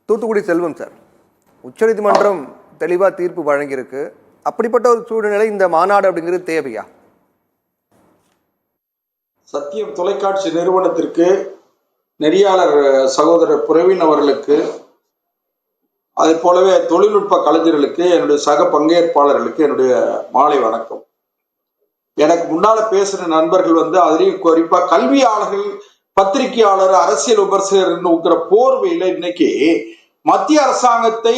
தூத்துக்குடி செல்வம் sir, உச்சநீதிமன்றம் தெளிவாக தீர்ப்பு வழங்கியிருக்கு. அப்படிப்பட்ட ஒரு சூழ்நிலை இந்த மாநாடு அப்படிங்கிறது தேவையா? சத்தியம் தொலைக்காட்சி நிறுவனத்திற்கு, நெறியாளர் சகோதரர் பிரவீன் அவர்களுக்கு, அதே போலவே தொழில்நுட்ப கலைஞர்களுக்கு, என்னுடைய சக பங்கேற்பாளர்களுக்கு என்னுடைய மாலை வணக்கம். எனக்கு முன்னால பேசுற நண்பர்கள் அதுலயும் குறிப்பா கல்வியாளர்கள், பத்திரிகையாளர், அரசியல் விமர்சகர் போர்வையில இன்னைக்கு மத்திய அரசாங்கத்தை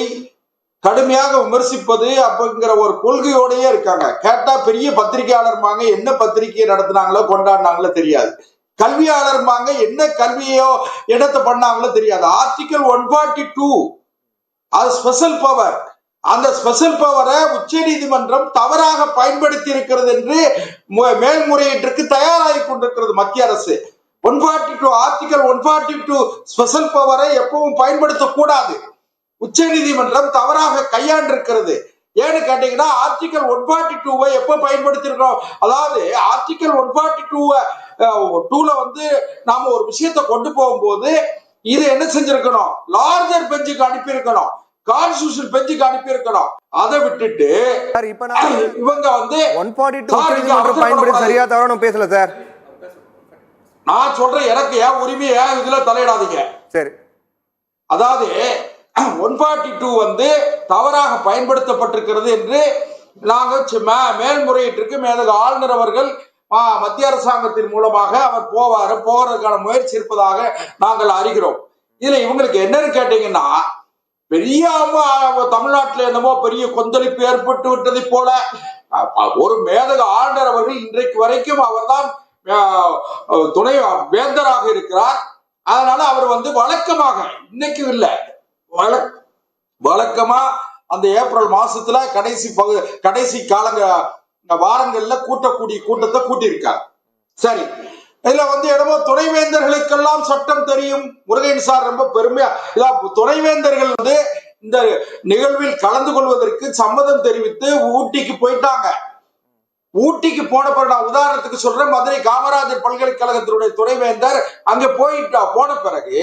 கடுமையாக விமர்சிப்பது அப்படிங்கிற ஒரு கொள்கையோடயே இருக்காங்க. கேட்டா பெரிய பத்திரிகையாளர்மாங்க, என்ன பத்திரிகையை நடத்தினாங்களோ கொண்டாடினாங்களோ தெரியாது. கல்வியாளர்மாங்க, என்ன கல்வியோ இடத்தை பண்ணாங்களோ தெரியாது. ஆர்டிகல் 142 அது ஸ்பெஷல் பவர். அந்த ஸ்பெஷல் பவரை உச்ச நீதிமன்றம் தவறாக பயன்படுத்தி இருக்கிறது என்று மேல்முறையீட்டிற்கு தயாராகி கொண்டிருக்கிறது மத்திய அரசு. 142 ஆர்டிகல் 142 ஸ்பெஷல் பவரை எப்பவும் பயன்படுத்தக்கூடாது. உச்ச நீதிமன்றம் தவறாக கையாண்டிருக்கிறது. ஏன்னு கேட்டீங்கன்னா, ஆர்டிகல் 142 எப்ப பயன்படுத்திருக்கோம், அதாவது ஆர்டிகல் 142 நாம ஒரு விஷயத்தை கொண்டு போகும்போது இது என்ன செஞ்சிருக்கணும், லார்ஜர் பெஞ்சுக்கு அனுப்பி இருக்கணும், கான்ஸ்டிடியூஷன் பெஞ்சுக்கு அனுப்பி இருக்கணும். அதை விட்டுட்டு இவங்க 142 பயன்படுத்தி சரியா தவறான பேசல சார். நான் சொல்றேன், எனக்கு ஏன் உரிமையை இதுல தலையிடாதீங்க. சரி, அதாவது 142 தவறாக பயன்படுத்தப்பட்டிருக்கிறது என்று நாங்கள் மேல்முறையீட்டிற்கு மேலக ஆளுநர் அவர்கள் மத்திய அரசாங்கத்தின் மூலமாக அவர் போவதற்கான முயற்சி இருப்பதாக நாங்கள் அறிகிறோம். இதுல இவங்களுக்கு என்னன்னு கேட்டீங்கன்னா, பெரிய தமிழ்நாட்டில் என்னமோ பெரிய கொந்தளிப்பு ஏற்பட்டு விட்டதை போல ஒரு மேதக ஆளுநர் அவர்கள் இன்றைக்கு வரைக்கும் அவர்தான் துணை வேந்தராக இருக்கிறார். அதனால அவர் வழக்கமாக, இன்னைக்கு இல்லை, வழக்கமா அந்த ஏப்ரல் மாசத்துல கடைசி வாரங்கள்ல கூட்டக்கூடிய கூட்டத்தை கூட்டியிருக்கார். சரி, இதுல என்னமோ துணைவேந்தர்களுக்கெல்லாம் சட்டம் தெரியும். முருகன் சார் ரொம்ப பெருமையா துணைவேந்தர்கள் இந்த நிகழ்வில் கலந்து கொள்வதற்கு சம்மதம் தெரிவித்து ஊட்டிக்கு போயிட்டாங்க. ஊட்டிக்கு போன பிறகு, நான் உதாரணத்துக்கு சொல்றேன், மதுரை காமராஜர் பல்கலைக்கழகத்தினுடைய துணைவேந்தர் அங்க போன பிறகு,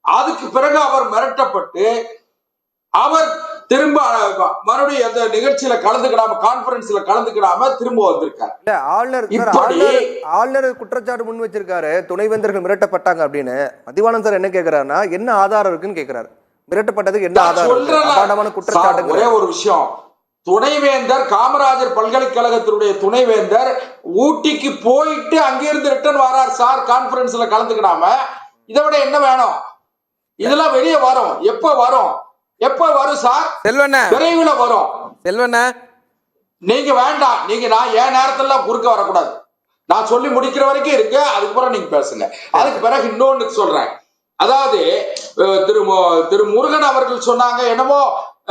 அதுக்கு பிறகு அவர் மிரட்டப்பட்டு அவர் திரும்ப மறுபடியும் அந்த நிகழ்ச்சியில கலந்துக்கிடாம, கான்பரன்ஸ்ல கலந்துக்கிடாம திரும்ப வந்திருக்காரு. ஆளுநர் குற்றச்சாட்டு முன் வச்சிருக்காரு, துணைவேந்தர்கள் மிரட்டப்பட்டாங்க அப்படின்னு. மதிவானன் சார் என்ன கேக்குறாருன்னா, என்ன ஆதாரம் இருக்குன்னு கேக்குறாரு. மிரட்டப்பட்டதுக்கு என்ன ஆதாரம்? குற்றச்சாட்டு ஒரே ஒரு விஷயம், துணைவேந்தர் காமராஜர் பல்கலைக்கழகத்தினுடைய துணைவேந்தர் ஊட்டிக்கு போயிட்டு அங்கிருந்து ரிட்டர்ன் வரார் சார், கான்பரன்ஸ்ல கலந்துக்கிடாம. இதை விட என்ன வேணும்? இதெல்லாம் வெளியே வரும். எப்ப வரும் சார்? விரைவில் வரும். நீங்க வேண்டாம், நான் என் நேரத்துல குறுக்க வரக்கூடாது. நான் சொல்லி முடிக்கிற வரைக்கும் இருக்கு, அதுக்கப்புறம் நீங்க பேசுங்க. அதுக்கு பிறகு இன்னொன்னு சொல்றேன். அதாவது திரு முருகன் அவர்கள் சொன்னாங்க, என்னமோ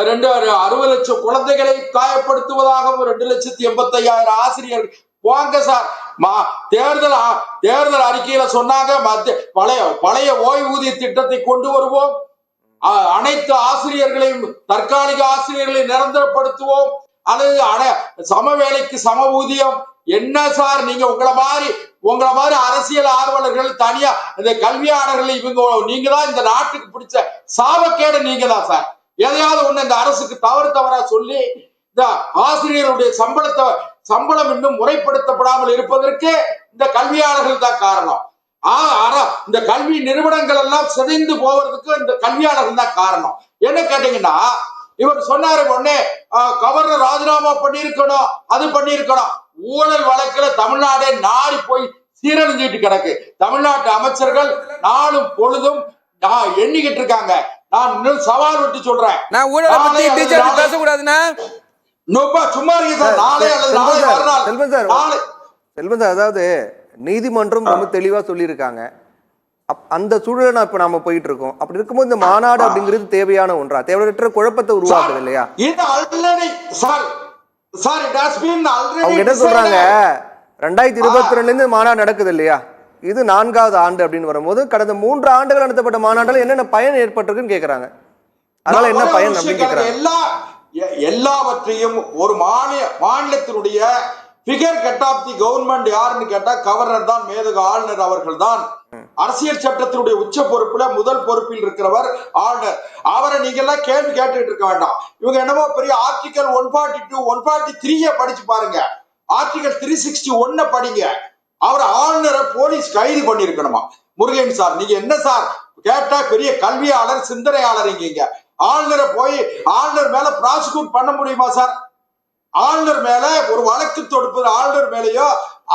60 லட்சம் குழந்தைகளை காயப்படுத்துவதாகவும் 2,85,000 ஆசிரியர்கள். வாங்க சார், தேர்தல் அறிக்கையில சொன்னாங்க, பழைய ஓய்வூதிய திட்டத்தை கொண்டு வருவோம், அனைத்து ஆசிரியர்களையும், தற்காலிக ஆசிரியர்களை நிரந்தரப்படுத்துவோம், அல்லது சம வேலைக்கு சம ஊதியம். என்ன சார், நீங்க உங்களை மாதிரி அரசியல் ஆர்வலர்கள், தனியா இந்த கல்வியாளர்கள், நீங்க தான் இந்த நாட்டுக்கு பிடிச்ச சாபக்கேடு. நீங்க தான் சார் எதையாவது ஒண்ணு இந்த அரசுக்கு தவறா சொல்லி இந்த ஆசிரியர்களுடைய சம்பளம் இன்னும் முறைப்படுத்தப்படாமல் இருப்பதற்கு இந்த கல்வியாளர்கள் தான் காரணம். இந்த கல்வி நிறுவனங்கள் எல்லாம் சிதைந்து போவதற்கு இந்த கல்வியாளர்கள் தான் காரணம். என்ன கேட்டீங்கன்னா, இவர் சொன்னாரு உடனே கவர்னர் ராஜினாமா பண்ணிருக்கணும், அது பண்ணிருக்கணும். ஊழல் வழக்குல தமிழ்நாடே நாடி போய் சீரழிஞ்சிட்டு கிடக்கு. தமிழ்நாட்டு அமைச்சர்கள் நாளும் பொழுதும் எண்ணிக்கிட்டு இருக்காங்க. நான் இன்னும் சவால் விட்டு சொல்றேன், சும்மா இருக்கு சார். நாளை அல்லது நாளை மறுநாள் செல்வன் சார், அதாவது நீதிமன்றம் ரொம்ப தெளிவா சொல்லியிருக்காங்க. அந்த சூழலை இப்ப நாம போயிட்டு இருக்கோம். அப்படி இருக்கும்போது இந்த மாநாடு அப்படிங்கிறது தேவையான ஒன்றா? தேவையற்ற குழப்பத்தை உருவாக்குது இல்லையா? அவங்க என்ன சொல்றாங்க, 2022 இருந்து மாநாடு நடக்குது இல்லையா, இது 4வது ஆண்டு அப்படின்னு வரும்போது, கடந்த 3 ஆண்டுகள் நடத்தப்பட்ட மாநாட்டில் என்னென்ன பயன் ஏற்பட்டிருக்குன்னு கேக்குறாங்க. அதனால என்ன பயன் அப்படின்னு கேக்குறாங்க. எல்லாவற்றையும் ஒரு மாநிலத்தினுடைய figure cut off the government யாருன்னு கேட்டா கவர்னர் தான், மேதக ஆளுநர் அவர்கள் தான். அரசியல் சட்டத்தினுடைய உச்ச பொறுப்புல முதல் பொறுப்பில் இருக்கிறவர் ஆளுநர். அவரை நீங்க எல்லாம் கேள்வி கேட்டுட்டு இருக்க வேண்டாம். இவங்க என்னமோ பெரிய ஆர்டிகல் 142 143 படிச்சு பாருங்க, ஆர்டிகல் 361 படிங்க. அவர் ஆளுநரை போலீஸ் கைது பண்ணிருக்கணுமா? முருகன் சார் நீங்க என்ன சார் கேட்டா பெரிய கல்வியாளர் சிந்தனையாளர் இங்க ஆளுநரை போய் ஆளுநர் மேல ப்ராசிக்யூட் பண்ண முடியுமா சார்? ஆளுநர் மேல ஒரு வழக்கு தொடுப்பது ஆளுநர் மேலேயோ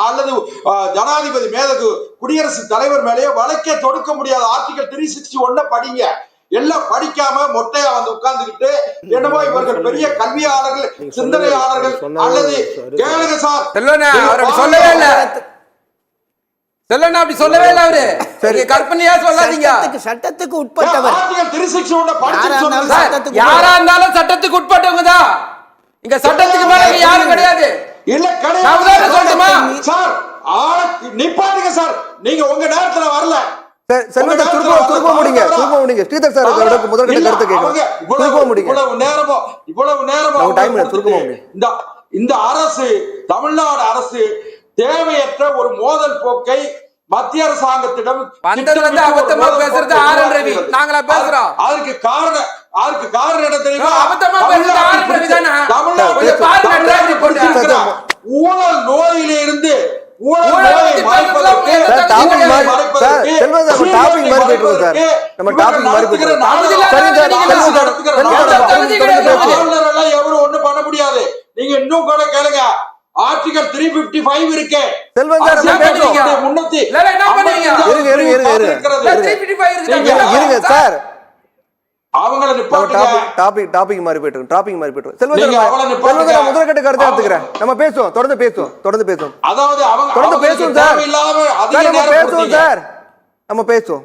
அல்லது ஜனாதிபதி மேலகு குடியரசுத் தலைவர் மேலேயோ வழக்கே தொடுக்க முடியாது. ஆர்டிகல் 361 படிங்க. எல்லாம் படிக்காம மொட்டையா வந்து உட்கார்ந்துகிட்டு என்னமோ இவர்கள் பெரிய கல்வியாளர்கள் சிந்தனையாளர்கள் அல்லது கேளுங்க சார். சொல்லவே இல்ல செல்லண்ணா, அப்படி சொல்லவே இல்ல அவரு. சரி, கற்பனையா சொல்லாதீங்க. சட்டத்துக்கு உட்பட்டவர். ஆர்டிகல் 361 படிச்சு சொல்லுங்க. யாரா இருந்தாலும் சட்டத்துக்கு உட்பட்டவங்க தான். இங்க சட்டத்துக்கு மேல யாரும் கிடையாது. இல்ல கிடையாது சொல்லட்டுமா சார்? நிப்பாட்டுங்க சார், நீங்க உங்க நேரத்துல வரல. செல்வத்தை துருக்க முடிங்க. ஸ்ரீதர் சார் முதல்கட்ட கருத்து கேட்கிறேன். இவ்வளவு நேரமா இந்த அரசு, தமிழ்நாடு அரசு தேவையற்ற ஒரு மோதல் போக்கை மத்திய அரசாங்கத்திடம் அபத்தமா பேசுறது ஆர்.என். ரவி. நாங்களா பேசுறோம். அதுக்கு காரணம் என்ன தெரியுமா? அபத்தமா பேசுறது ஆர்.என். ரவி தானே. ஊழல் நோயிலிருந்து எவரும் ஒண்ணு பண்ண முடியாது. நீங்க இன்னும் கூட கேளுங்க, ஆர்டிகல் 355 இருக்கு. டாபிக் மாதிரி போயிட்டு முதல்கட்ட கருத்தை எடுத்துக்கிறேன். நம்ம பேசுவோம், தொடர்ந்து பேசுவோம். அதாவது தொடர்ந்து பேசுவோம் சார். நம்ம பேசுவோம்.